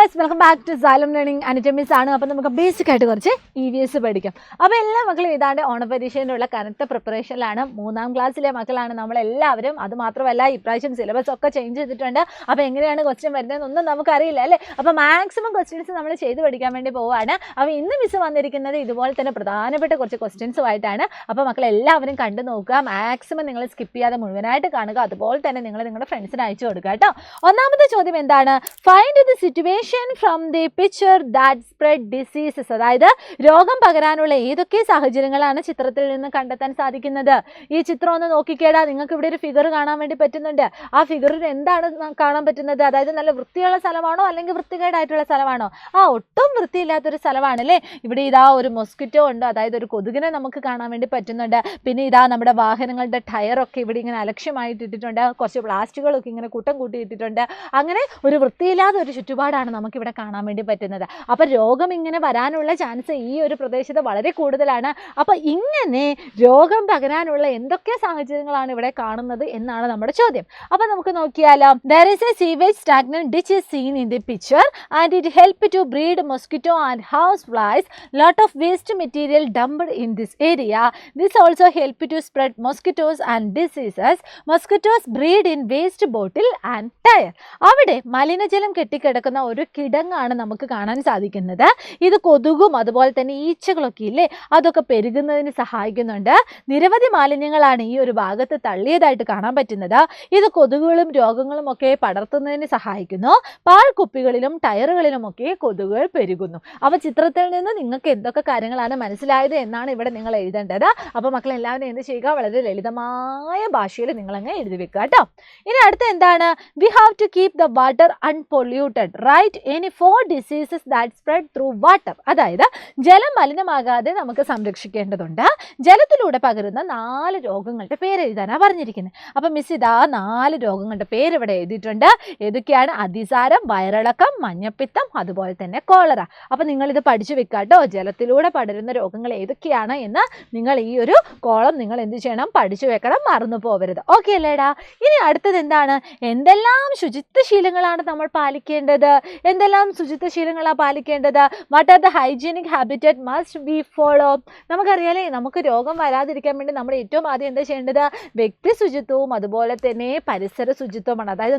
Guys welcome back to Xylem learning anatomies ആണ്. അപ്പോൾ നമുക്ക് ബേസിക് ആയിട്ട് കുറച്ച് EVS പഠിക്കാം. അപ്പോൾ എല്ലാ മക്കളും ഇതാണ്ട് ഓണപരീക്ഷേനുള്ള കനത്ത പ്രിപ്പറേഷനിലാണ്. 3ാം ക്ലാസ്സിലെ മക്കളാണ് നമ്മളെല്ലാവരും. അതുമാത്രമല്ല ഇപ്രാവശ്യം സിലബസ് ഒക്കെ ചേഞ്ച് ചെയ്തിട്ടുണ്ട്. അപ്പോൾ എങ്ങനെയാണ് ക്വസ്റ്റ്യൻ വരുന്നതെന്നൊന്നും നമുക്കറിയില്ല അല്ലേ. അപ്പോൾ മാക്സിമം ക്വസ്റ്റ്യൻസ് നമ്മൾ ചെയ്ത് പഠിക്കാൻ വേണ്ടി പോവുകയാണ്. അപ്പോൾ ഇന്ന് മിസ് വന്നിരിക്കുന്നത് ഇതുപോലെ തന്നെ പ്രധാനപ്പെട്ട കുറച്ച് ക്വസ്റ്റ്യൻസുമായിട്ടാണ്. അപ്പോൾ മക്കളെല്ലാവരും കണ്ടു നോക്കുക. മാക്സിമം നിങ്ങൾ സ്കിപ്പ് ചെയ്യാതെ മുഴുവനായിട്ട് കാണുക. അതുപോലെ തന്നെ നിങ്ങൾ നിങ്ങളുടെ ഫ്രണ്ട്സിന് അയച്ചു കൊടുക്കുക കേട്ടോ. ഒന്നാമത്തെ ചോദ്യം എന്താണ്? Find the situation from the picture that spread diseases. അതായത് രോഗം പകരാനുള്ള ഏതൊക്കെ സാഹചര്യങ്ങളാണ് ചിത്രത്തിൽ നിന്ന് കണ്ടെത്താൻ സാധിക്കുന്നത്? ഈ ചിത്രം ഒന്ന് നോക്കിക്കേടാ. നിങ്ങൾക്ക് ഇവിടെ ഒരു ഫിഗർ കാണാൻ വേണ്ടി പറ്റുന്നുണ്ട്. ആ ഫിഗറിൽ എന്താണ് കാണാൻ പറ്റുന്നത്? അതായത് നല്ല വൃത്തിയുള്ള സ്ഥലമാണോ അല്ലെങ്കിൽ വൃത്തികേടായിട്ടുള്ള സ്ഥലമാണോ? ഒട്ടും വൃത്തിയില്ലാത്തൊരു സ്ഥലമാണ് അല്ലേ. ഇവിടെ ഇതാ ഒരു മൊസ്കിറ്റോ ഉണ്ട്, അതായത് ഒരു കൊതുകിനെ നമുക്ക് കാണാൻ വേണ്ടി പറ്റുന്നുണ്ട്. പിന്നെ ഇതാ നമ്മുടെ വാഹനങ്ങളുടെ ടയറൊക്കെ ഇവിടെ ഇങ്ങനെ അലക്ഷ്യമായിട്ട് ഇട്ടിട്ടുണ്ട്. കുറച്ച് പ്ലാസ്റ്റിക്കുകളൊക്കെ ഇങ്ങനെ കൂട്ടം കൂട്ടി ഇട്ടിട്ടുണ്ട്. അങ്ങനെ ഒരു വൃത്തിയില്ലാത്ത ഒരു ചുറ്റുപാടാണ് നമുക്കിവിടെ കാണാൻ വേണ്ടി പറ്റുന്നത്. അപ്പോൾ രോഗം ഇങ്ങനെ വരാനുള്ള ചാൻസ് ഈ ഒരു പ്രദേശത്ത് വളരെ കൂടുതലാണ്. അപ്പോൾ ഇങ്ങനെ രോഗം പകരാനുള്ള എന്തൊക്കെ സാഹചര്യങ്ങളാണ് ഇവിടെ കാണുന്നത് എന്നാണ് നമ്മുടെ ചോദ്യം. അപ്പോൾ നമുക്ക് നോക്കിയാലോ. There is a sewage stagnant ditch is seen in the picture and it help to breed mosquito and house flies. Lot of waste material dumped in this area. This also help to spread mosquitoes and diseases. Mosquitoes breed in waste bottle and tire. അവിടെ മലിനജലം കെട്ടിക്കിടക്കുന്ന ഒരു കിടങ്ങാണ് നമുക്ക് കാണാൻ സാധിക്കുന്നത്. ഇത് കൊതുകും അതുപോലെ തന്നെ ഈച്ചകളൊക്കെ ഇല്ലേ, അതൊക്കെ പെരുകുന്നതിന് സഹായിക്കുന്നുണ്ട്. നിരവധി മാലിന്യങ്ങളാണ് ഈ ഒരു ഭാഗത്ത് തള്ളിയതായിട്ട് കാണാൻ പറ്റുന്നത്. ഇത് കൊതുകുകളും രോഗങ്ങളും ഒക്കെ പടർത്തുന്നതിന് സഹായിക്കുന്നു. പാഴ്ക്കുപ്പികളിലും ടയറുകളിലുമൊക്കെ കൊതുകുകൾ പെരുകുന്നു. അപ്പോൾ ചിത്രത്തിൽ നിന്ന് നിങ്ങൾക്ക് എന്തൊക്കെ കാര്യങ്ങളാണ് മനസ്സിലായത് എന്നാണ് ഇവിടെ നിങ്ങൾ എഴുതേണ്ടത്. അപ്പോൾ മക്കളെല്ലാവരും എന്ത് ചെയ്യുക? വളരെ ലളിതമായ ഭാഷയിൽ നിങ്ങളങ്ങ് എഴുതി വെക്കുക കേട്ടോ. ഇനി അടുത്ത എന്താണ്? We have to keep the water unpolluted. Right any 4 diseases that spread through water. അതായത് ജലം മലിനമാകാതെ നമുക്ക് സംരക്ഷിക്കേണ്ടതുണ്ട്. ജലത്തിലൂടെ പകരുന്ന 4 രോഗങ്ങളുടെ പേര് എഴുതാനാണ് പറഞ്ഞിരിക്കുന്നത്. അപ്പം മിസ് ഇതാ 4 രോഗങ്ങളുടെ പേര് ഇവിടെ എഴുതിയിട്ടുണ്ട്. ഏതൊക്കെയാണ്? അതിസാരം, വയറിളക്കം, മഞ്ഞപ്പിത്തം, അതുപോലെ തന്നെ കോളറ. അപ്പം നിങ്ങളിത് പഠിച്ചു വെക്കുക കേട്ടോ. ജലത്തിലൂടെ പടരുന്ന രോഗങ്ങൾ ഏതൊക്കെയാണ് എന്ന് നിങ്ങൾ ഈ ഒരു കോളം നിങ്ങൾ എന്ത് ചെയ്യണം? പഠിച്ചു വെക്കണം, മറന്നു പോകരുത്. ഓക്കെ അല്ലേടാ. ഇനി അടുത്തത് എന്താണ്? എന്തെല്ലാം ശുചിത്വശീലങ്ങളാണ് നമ്മൾ പാലിക്കേണ്ടത്? എന്തെല്ലാം ശുചിത്വശീലങ്ങളാണ് പാലിക്കേണ്ടത്? What are the hygienic habitat must be follow? നമുക്കറിയാലേ, നമുക്ക് രോഗം വരാതിരിക്കാൻ വേണ്ടി നമ്മൾ ഏറ്റവും ആദ്യം എന്താ ചെയ്യേണ്ടത്? വ്യക്തി ശുചിത്വവും അതുപോലെ തന്നെ പരിസര ശുചിത്വമാണ്. അതായത്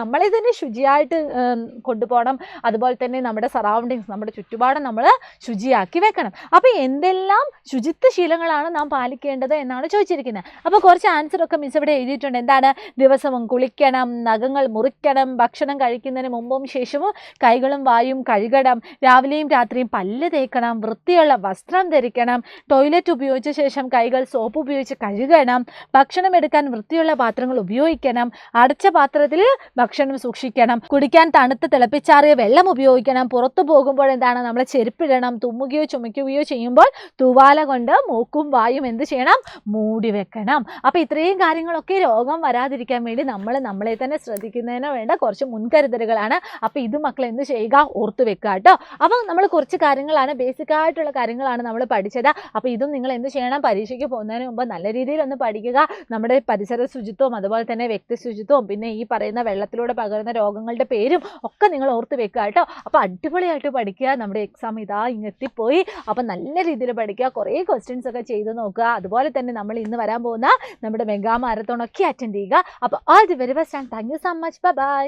നമ്മളെ തന്നെ ശുചിയായിട്ട് കൊണ്ടുപോകണം. അതുപോലെ തന്നെ നമ്മുടെ സറൗണ്ടിങ്സ്, നമ്മുടെ ചുറ്റുപാടും നമ്മൾ ശുചിയാക്കി വെക്കണം. അപ്പോൾ എന്തെല്ലാം ശുചിത്വശീലങ്ങളാണ് നാം പാലിക്കേണ്ടത് എന്നാണ് ചോദിച്ചിരിക്കുന്നത്. അപ്പോൾ കുറച്ച് ആൻസറൊക്കെ മിസ് ഇവിടെ എഴുതിയിട്ടുണ്ട്. എന്താണ്? ദിവസവും കുളിക്കണം, നഖങ്ങൾ മുറിക്കണം, ഭക്ഷണം കഴിക്കുന്നതിന് മുമ്പും ശേഷവും കൈകളും വായും കഴുകണം, രാവിലെയും രാത്രിയും പല്ല് തേക്കണം, വൃത്തിയുള്ള വസ്ത്രം ധരിക്കണം, ടോയ്ലറ്റ് ഉപയോഗിച്ച ശേഷം കൈകൾ സോപ്പ് ഉപയോഗിച്ച് കഴുകണം, ഭക്ഷണം എടുക്കാൻ വൃത്തിയുള്ള പാത്രങ്ങൾ ഉപയോഗിക്കണം, അടച്ച പാത്രത്തിൽ ഭക്ഷണം സൂക്ഷിക്കണം, കുടിക്കാൻ തണുത്ത തിളപ്പിച്ചാറിയ വെള്ളം ഉപയോഗിക്കണം, പുറത്തു പോകുമ്പോൾ എന്താണ്? നമ്മളെ ചെരുപ്പിടണം, തുമ്മുകയോ ചുമയ്ക്കുകയോ ചെയ്യുമ്പോൾ തൂവാല കൊണ്ട് മൂക്കും വായും എന്ത് ചെയ്യണം? മൂടി വെക്കണം. അപ്പോൾ ഇത്രയും കാര്യങ്ങളൊക്കെ രോഗം വരാതിരിക്കാൻ വേണ്ടി നമ്മളെ തന്നെ ശ്രദ്ധിക്കുന്നതിന് വേണ്ട കുറച്ച് മുൻകരുതലുകളാണ്. അപ്പോൾ ഇത് മക്കൾ എന്ത് ചെയ്യുക? ഓർത്തു വെക്കുക കേട്ടോ. അപ്പോൾ നമ്മൾ കുറച്ച് കാര്യങ്ങളാണ്, ബേസിക് ആയിട്ടുള്ള കാര്യങ്ങളാണ് നമ്മൾ പഠിച്ചത്. അപ്പോൾ ഇതും നിങ്ങൾ എന്ത് ചെയ്യണം? പരീക്ഷയ്ക്ക് പോകുന്നതിന് മുമ്പ് നല്ല രീതിയിൽ ഒന്ന് പഠിക്കുക. നമ്മുടെ പരിസര ശുചിത്വവും അതുപോലെ തന്നെ വ്യക്തി ശുചിത്വവും പിന്നെ ഈ പറയുന്ന വെള്ളത്തിലൂടെ പകരുന്ന രോഗങ്ങളുടെ പേരും ഒക്കെ നിങ്ങൾ ഓർത്ത് വെക്കുക കേട്ടോ. അപ്പോൾ അടിപൊളിയായിട്ട് പഠിക്കുക. നമ്മുടെ എക്സാം ഇതാ ഇങ്ങെത്തിപ്പോയി. അപ്പോൾ നല്ല രീതിയിൽ പഠിക്കുക. കുറേ ക്വസ്റ്റ്യൻസ് ഒക്കെ ചെയ്ത് നോക്കുക. അതുപോലെ തന്നെ നമ്മൾ ഇന്ന് വരാൻ പോകുന്ന നമ്മുടെ മെഗാ മാരത്തോൺ ഒക്കെ അറ്റൻഡ് ചെയ്യുക. അപ്പോൾ all the very best and thank you so much. By.